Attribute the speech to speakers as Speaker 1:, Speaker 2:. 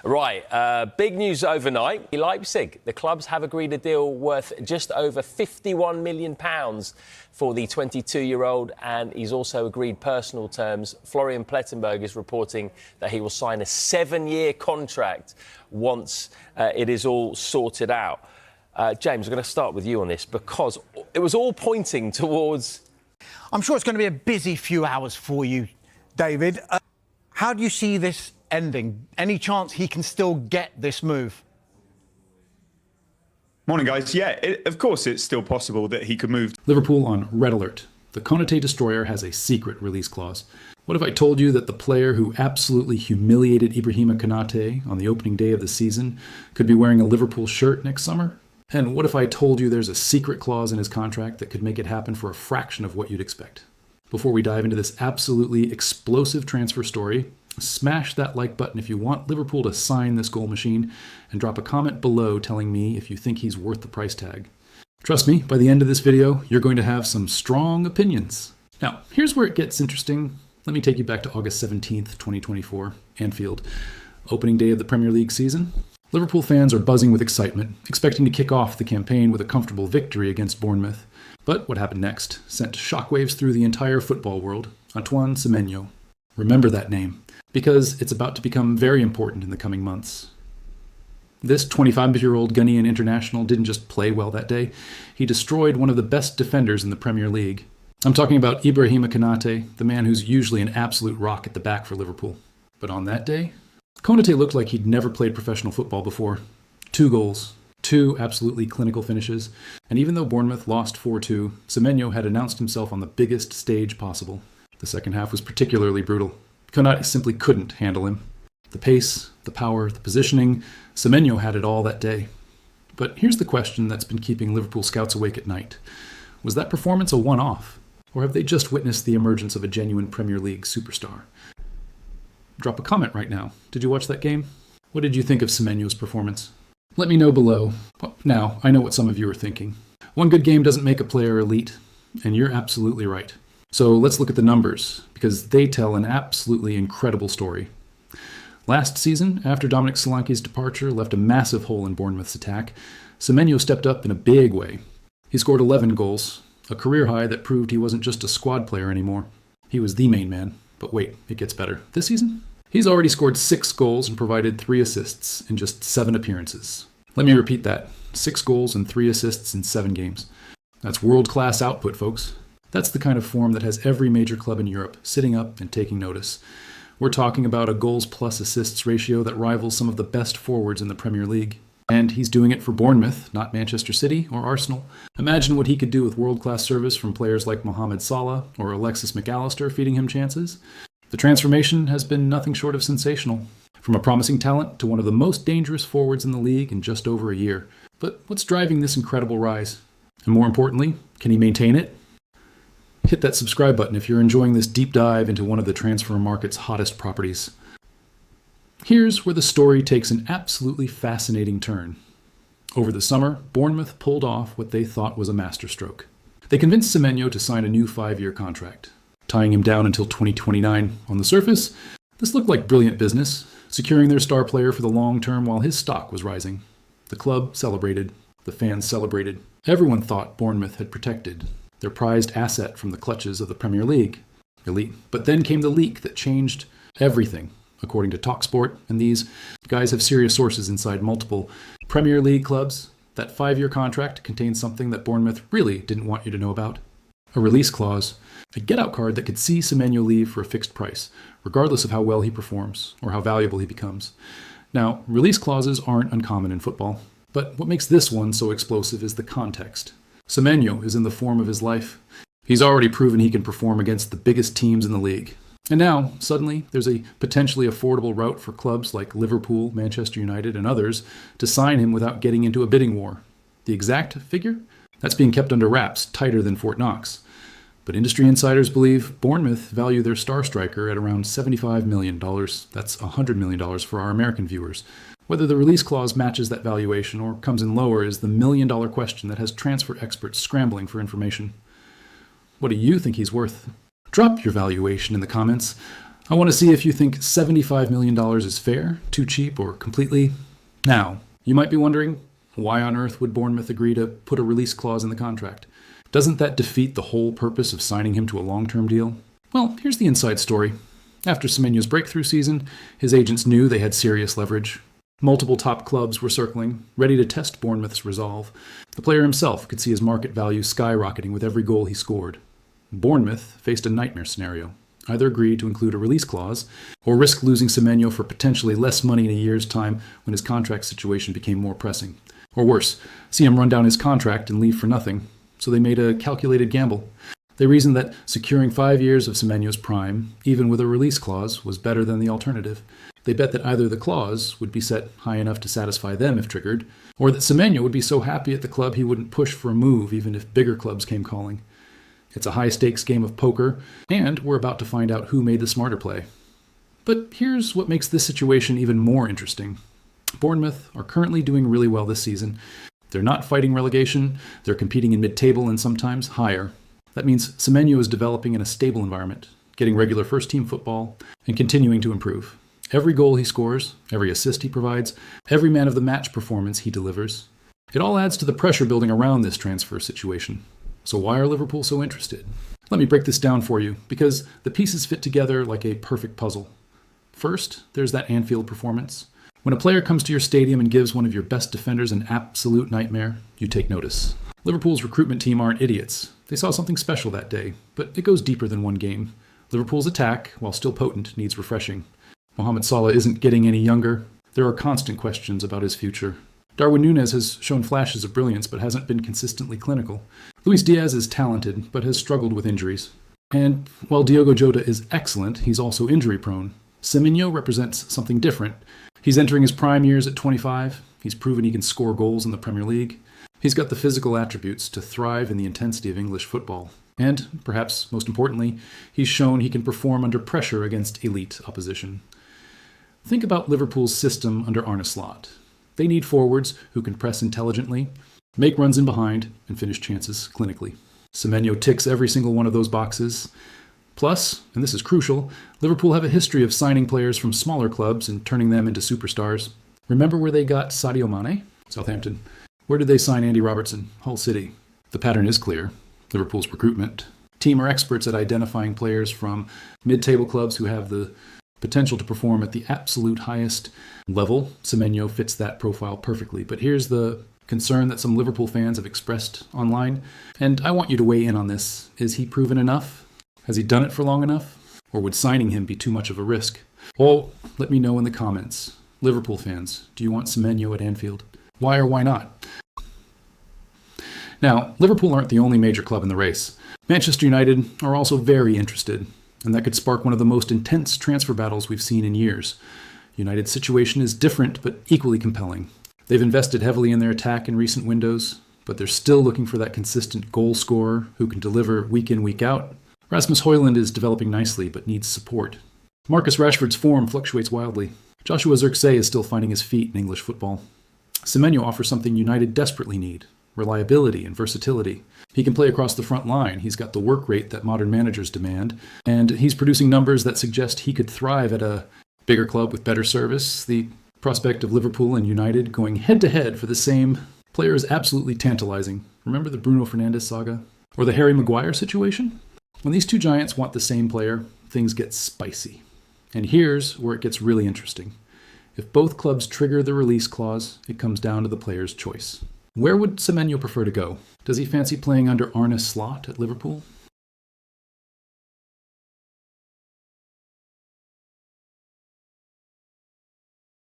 Speaker 1: Right, big news overnight. Leipzig, the clubs have agreed a deal worth just over £51 million for the 22-year-old, and he's also agreed personal terms. Florian Plettenberg is reporting that he will sign a 7-year contract once it is all sorted out. James, I'm going to start with you on this because it was all pointing towards...
Speaker 2: I'm sure it's going to be a busy few hours for you, David. How do you see this ending? Any chance he can still get this move?
Speaker 3: Morning, guys. Yeah, of course it's still possible that he could move.
Speaker 4: Liverpool on red alert. The Konate destroyer has a secret release clause. What if I told you that the player who absolutely humiliated Ibrahima Konate on the opening day of the season could be wearing a Liverpool shirt next summer? And what if I told you there's a secret clause in his contract that could make it happen for a fraction of what you'd expect? Before we dive into this absolutely explosive transfer story, smash that like button if you want Liverpool to sign this goal machine, and drop a comment below telling me if you think he's worth the price tag. Trust me, by the end of this video, you're going to have some strong opinions. Now, here's where it gets interesting. Let me take you back to August 17th, 2024, Anfield, opening day of the Premier League season. Liverpool fans are buzzing with excitement, expecting to kick off the campaign with a comfortable victory against Bournemouth. But what happened next sent shockwaves through the entire football world. Antoine Semenyo. Remember that name, because it's about to become very important in the coming months. This 25-year-old Ghanaian international didn't just play well that day, he destroyed one of the best defenders in the Premier League. I'm talking about Ibrahima Konate, the man who's usually an absolute rock at the back for Liverpool. But on that day, Konate looked like he'd never played professional football before. 2 goals, 2 absolutely clinical finishes, and even though Bournemouth lost 4-2, Semenyo had announced himself on the biggest stage possible. The second half was particularly brutal. Konate simply couldn't handle him. The pace, the power, the positioning, Semenyo had it all that day. But here's the question that's been keeping Liverpool scouts awake at night. Was that performance a one-off? Or have they just witnessed the emergence of a genuine Premier League superstar? Drop a comment right now. Did you watch that game? What did you think of Semenyo's performance? Let me know below. Now, I know what some of you are thinking. One good game doesn't make a player elite, and you're absolutely right. So let's look at the numbers, because they tell an absolutely incredible story. Last season, after Dominic Solanke's departure left a massive hole in Bournemouth's attack, Semenyo stepped up in a big way. He scored 11 goals, a career high that proved he wasn't just a squad player anymore. He was the main man. But wait, it gets better. This season, he's already scored 6 goals and provided 3 assists in just 7 appearances. Let me repeat that. 6 goals and 3 assists in 7 games. That's world-class output, folks. That's the kind of form that has every major club in Europe sitting up and taking notice. We're talking about a goals plus assists ratio that rivals some of the best forwards in the Premier League. And he's doing it for Bournemouth, not Manchester City or Arsenal. Imagine what he could do with world-class service from players like Mohamed Salah or Alexis McAllister feeding him chances. The transformation has been nothing short of sensational. From a promising talent to one of the most dangerous forwards in the league in just over a year. But what's driving this incredible rise? And more importantly, can he maintain it? Hit that subscribe button if you're enjoying this deep dive into one of the transfer market's hottest properties. Here's where the story takes an absolutely fascinating turn. Over the summer, Bournemouth pulled off what they thought was a masterstroke. They convinced Semenyo to sign a new 5-year contract, tying him down until 2029. On the surface, this looked like brilliant business, securing their star player for the long term while his stock was rising. The club celebrated. The fans celebrated. Everyone thought Bournemouth had protected their prized asset from the clutches of the Premier League. Elite. But then came the leak that changed everything. According to TalkSport, and these guys have serious sources inside multiple Premier League clubs, that 5-year contract contains something that Bournemouth really didn't want you to know about. A release clause, a get-out card that could see Semenyo leave for a fixed price, regardless of how well he performs or how valuable he becomes. Now, release clauses aren't uncommon in football, but what makes this one so explosive is the context. Semenyo is in the form of his life. He's already proven he can perform against the biggest teams in the league. And now, suddenly, there's a potentially affordable route for clubs like Liverpool, Manchester United, and others to sign him without getting into a bidding war. The exact figure? That's being kept under wraps, tighter than Fort Knox. But industry insiders believe Bournemouth value their star striker at around $75 million. That's $100 million for our American viewers. Whether the release clause matches that valuation or comes in lower is the million-dollar question that has transfer experts scrambling for information. What do you think he's worth? Drop your valuation in the comments. I want to see if you think $75 million is fair, too cheap, or completely. Now, you might be wondering, why on earth would Bournemouth agree to put a release clause in the contract? Doesn't that defeat the whole purpose of signing him to a long-term deal? Well, here's the inside story. After Semenyo's breakthrough season, his agents knew they had serious leverage. Multiple top clubs were circling, ready to test Bournemouth's resolve. The player himself could see his market value skyrocketing with every goal he scored. Bournemouth faced a nightmare scenario. Either agree to include a release clause, or risk losing Semenyo for potentially less money in a year's time when his contract situation became more pressing. Or worse, see him run down his contract and leave for nothing. So they made a calculated gamble. They reasoned that securing 5 years of Semenyo's prime, even with a release clause, was better than the alternative. They bet that either the clause would be set high enough to satisfy them if triggered, or that Semenyo would be so happy at the club he wouldn't push for a move even if bigger clubs came calling. It's a high-stakes game of poker, and we're about to find out who made the smarter play. But here's what makes this situation even more interesting. Bournemouth are currently doing really well this season. They're not fighting relegation, they're competing in mid-table and sometimes higher. That means Semenyo is developing in a stable environment, getting regular first-team football, and continuing to improve. Every goal he scores, every assist he provides, every man-of-the-match performance he delivers, it all adds to the pressure building around this transfer situation. So why are Liverpool so interested? Let me break this down for you, because the pieces fit together like a perfect puzzle. First, there's that Anfield performance. When a player comes to your stadium and gives one of your best defenders an absolute nightmare, you take notice. Liverpool's recruitment team aren't idiots. They saw something special that day, but it goes deeper than one game. Liverpool's attack, while still potent, needs refreshing. Mohamed Salah isn't getting any younger. There are constant questions about his future. Darwin Núñez has shown flashes of brilliance but hasn't been consistently clinical. Luis Diaz is talented but has struggled with injuries. And while Diogo Jota is excellent, he's also injury-prone. Semenyo represents something different. He's entering his prime years at 25. He's proven he can score goals in the Premier League. He's got the physical attributes to thrive in the intensity of English football. And, perhaps most importantly, he's shown he can perform under pressure against elite opposition. Think about Liverpool's system under Arne. They need forwards who can press intelligently, make runs in behind, and finish chances clinically. Semenyo ticks every single one of those boxes. Plus, and this is crucial, Liverpool have a history of signing players from smaller clubs and turning them into superstars. Remember where they got Sadio Mane? Southampton. Where did they sign Andy Robertson? Hull City. The pattern is clear. Liverpool's recruitment. Team are experts at identifying players from mid-table clubs who have the potential to perform at the absolute highest level. Semenyo fits that profile perfectly. But here's the concern that some Liverpool fans have expressed online, and I want you to weigh in on this. Is he proven enough? Has he done it for long enough? Or would signing him be too much of a risk? Well, let me know in the comments. Liverpool fans, do you want Semenyo at Anfield? Why or why not? Now, Liverpool aren't the only major club in the race. Manchester United are also very interested, and that could spark one of the most intense transfer battles we've seen in years. United's situation is different but equally compelling. They've invested heavily in their attack in recent windows, but they're still looking for that consistent goal scorer who can deliver week in, week out. Rasmus Højlund is developing nicely but needs support. Marcus Rashford's form fluctuates wildly. Joshua Zirkzee is still finding his feet in English football. Semenyo offers something United desperately need: reliability and versatility. He can play across the front line, he's got the work rate that modern managers demand, and he's producing numbers that suggest he could thrive at a bigger club with better service. The prospect of Liverpool and United going head-to-head for the same player is absolutely tantalizing. Remember the Bruno Fernandes saga? Or the Harry Maguire situation? When these two giants want the same player, things get spicy. And here's where it gets really interesting. If both clubs trigger the release clause, it comes down to the player's choice. Where would Semenyo prefer to go? Does he fancy playing under Arne Slot at Liverpool?